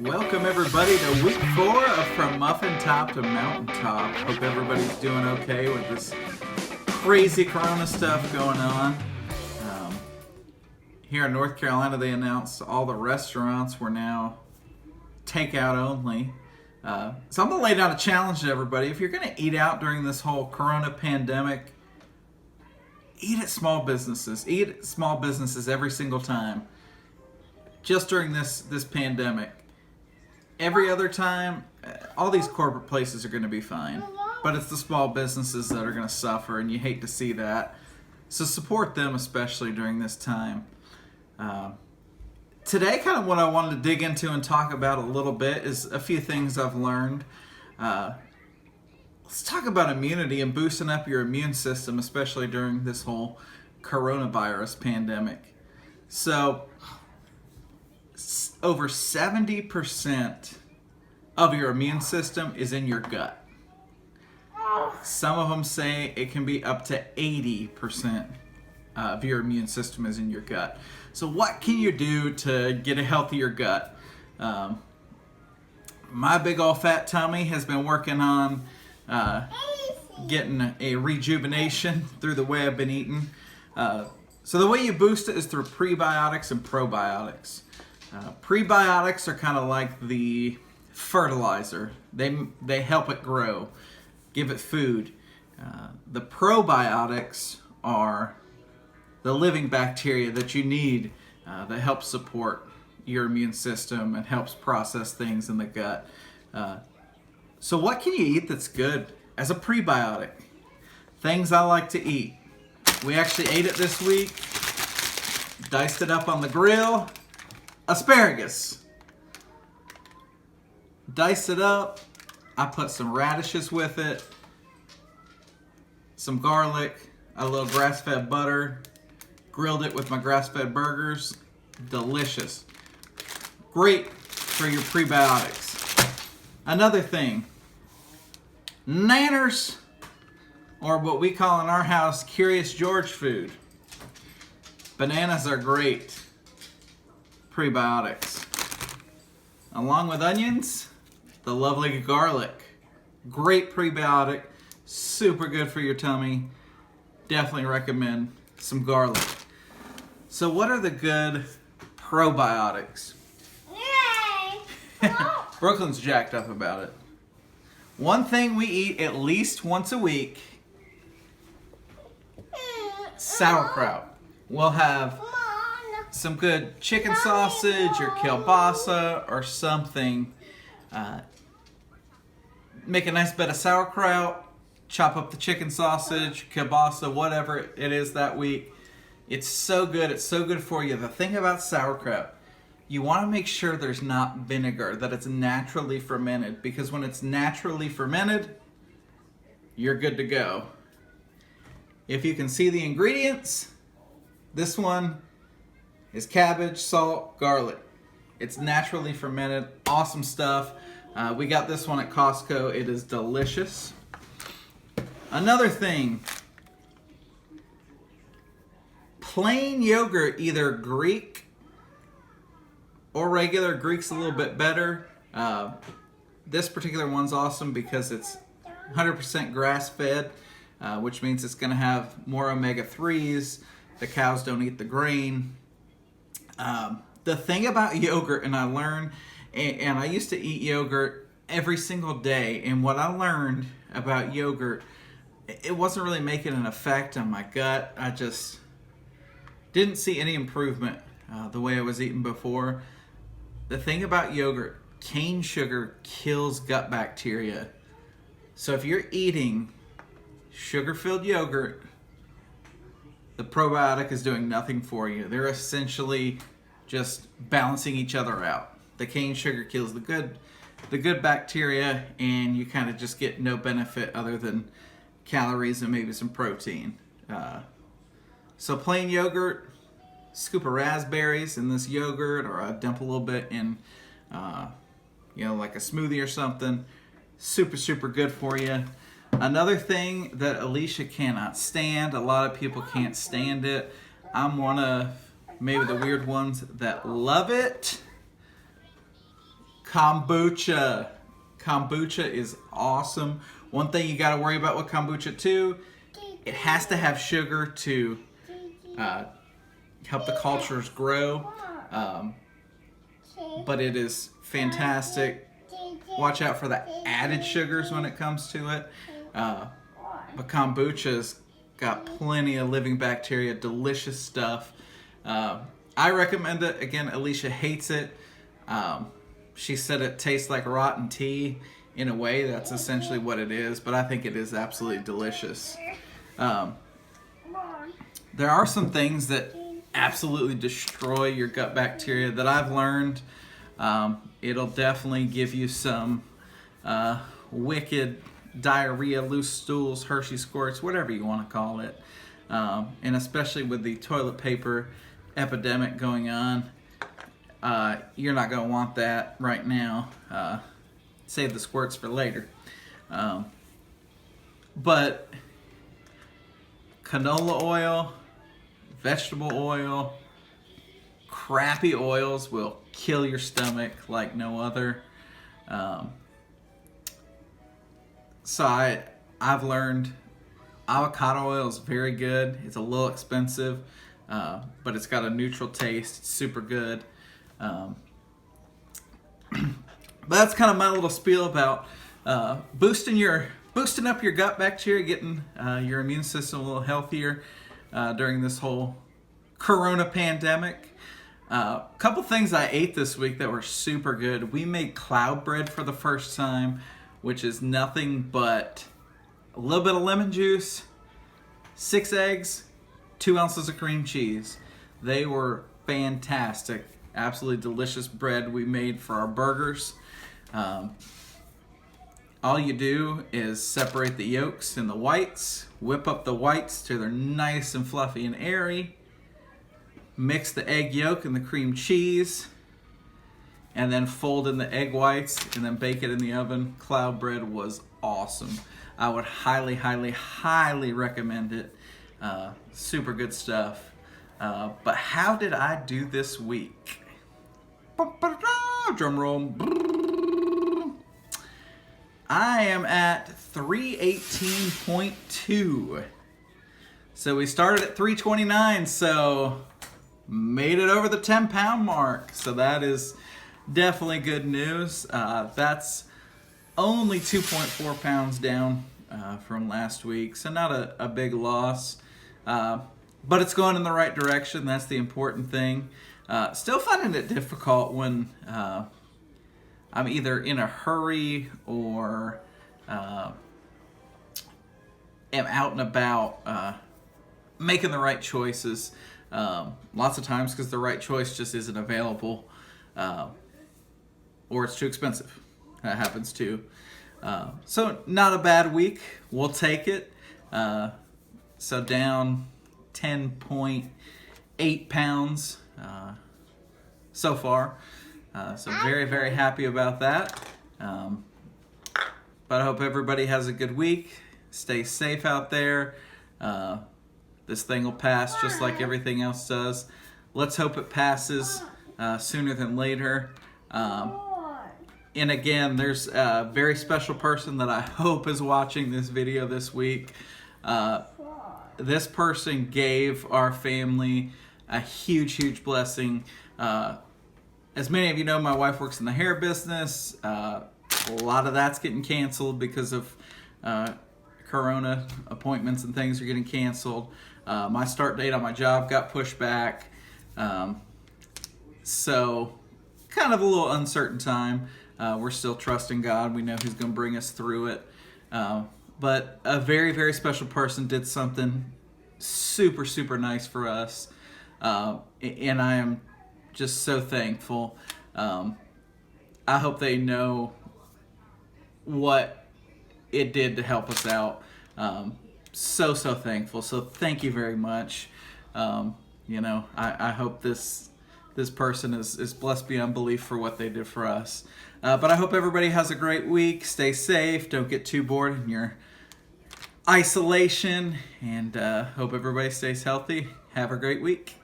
Welcome everybody to week 4 of From Muffin Top to Mountaintop. Hope everybody's doing okay with this crazy corona stuff going on. Um, Here in North Carolina, they announced all the restaurants were now takeout only. So I'm going to lay down a challenge to everybody. If you're going to eat out during this whole corona pandemic, eat at small businesses. Eat at small businesses every single time. Just during this pandemic. Every other time, all these corporate places are going to be fine. But it's the small businesses that are going to suffer, and you hate to see that. So support them, especially during this time. Today, kind of what I wanted to dig into and talk about a little bit is a few things I've learned. Let's talk about immunity and boosting up your immune system, especially during this whole coronavirus pandemic. So, over 70% of your immune system is in your gut. Some of them say it can be up to 80% of your immune system is in your gut. So what can you do to get a healthier gut? My big old fat tummy has been working on getting a rejuvenation through the way I've been eating. So the way you boost it is through prebiotics and probiotics. Prebiotics are kind of like the fertilizer. They help it grow, give it food. The probiotics are the living bacteria that you need that helps support your immune system and helps process things in the gut. So what can you eat that's good as a prebiotic? Things I like to eat. We actually ate it this week. Diced it up on the grill. Asparagus. Diced it up. I put some radishes with it. Some garlic. A little grass-fed butter. Grilled it with my grass-fed burgers. Delicious. Great for your prebiotics. Another thing. Nanners, or what we call in our house, Curious George food. Bananas are great prebiotics. Along with onions, the lovely garlic. Great prebiotic, super good for your tummy. Definitely recommend some garlic. So what are the good probiotics? Yay! Brooklyn's jacked up about it. One thing we eat at least once a week, sauerkraut. We'll have some good chicken sausage or kielbasa or something. Make a nice bed of sauerkraut, chop up the chicken sausage, kielbasa, whatever it is that week. It's so good. It's so good for you. The thing about sauerkraut, you want to make sure there's not vinegar, that it's naturally fermented, because when it's naturally fermented, you're good to go. If you can see the ingredients, this one is cabbage, salt, garlic. It's naturally fermented. Awesome stuff. We got this one at Costco. It is delicious. Another thing, plain yogurt, either Greek or regular. Greek's a little bit better. This particular one's awesome because it's 100% grass-fed, which means it's going to have more omega-3s. The cows don't eat the grain. The thing about yogurt, and I learned, and I used to eat yogurt every single day, and what I learned about yogurt, it wasn't really making an effect on my gut. I just didn't see any improvement the way I was eating before. The thing about yogurt, cane sugar kills gut bacteria. So if you're eating sugar-filled yogurt, the probiotic is doing nothing for you. They're essentially just balancing each other out. The cane sugar kills the good bacteria, and you kind of just get no benefit other than calories and maybe some protein. So plain yogurt, scoop of raspberries in this yogurt, or I dump a little bit in, like a smoothie or something. Super, super good for you. Another thing that Alicia cannot stand, a lot of people can't stand it. I'm one of maybe the weird ones that love it. Kombucha. Kombucha is awesome. One thing you got to worry about with kombucha too, it has to have sugar to help the cultures grow. But it is fantastic. Watch out for the added sugars when it comes to it. But kombucha's got plenty of living bacteria, delicious stuff. I recommend it. Again, Alicia hates it. She said it tastes like rotten tea. In a way, that's essentially what it is, but I think it is absolutely delicious. There are some things that absolutely destroy your gut bacteria that I've learned. It'll definitely give you some wicked diarrhea, loose stools, Hershey squirts, whatever you want to call it. And especially with the toilet paper epidemic going on, you're not going to want that right now. Save the squirts for later. But canola oil, vegetable oil, crappy oils will kill your stomach like no other. So I've learned avocado oil is very good. It's a little expensive, but it's got a neutral taste. It's super good. But that's kind of my little spiel about boosting up your gut bacteria, getting your immune system a little healthier during this whole Corona pandemic. Couple things I ate this week that were super good. We made cloud bread for the first time, which is nothing but a little bit of lemon juice, 6 eggs, 2 ounces of cream cheese. They were fantastic. Absolutely delicious bread we made for our burgers. All you do is separate the yolks and the whites, whip up the whites till they're nice and fluffy and airy, mix the egg yolk and the cream cheese, and then fold in the egg whites and then bake it in the oven. Cloud bread was awesome. I would highly, highly, highly recommend it. Super good stuff. But how did I do this week? Drum roll. I am at 318.2. So we started at 329, so made it over the 10-pound mark. So that is definitely good news. That's only 2.4 pounds down from last week, so not a big loss. But it's going in the right direction. That's the important thing. Still finding it difficult when I'm either in a hurry or am out and about making the right choices. Lots of times because the right choice just isn't available or it's too expensive. That happens too. So not a bad week. We'll take it. So down 10.8 pounds so far. So very, very happy about that. But I hope everybody has a good week. Stay safe out there. This thing will pass just like everything else does. Let's hope it passes sooner than later. And again, there's a very special person that I hope is watching this video this week. This person gave our family a huge, huge blessing. As many of you know, my wife works in the hair business. A lot of that's getting canceled because of Corona. Appointments and things are getting canceled. My start date on my job got pushed back. So kind of a little uncertain time. We're still trusting God. We know He's going to bring us through it. But a very, very special person did something super, super nice for us. And I am just so thankful. I hope they know what it did to help us out. So thankful. So thank you very much. I hope this person is blessed beyond belief for what they did for us. But I hope everybody has a great week. Stay safe. Don't get too bored in your isolation. And hope everybody stays healthy. Have a great week.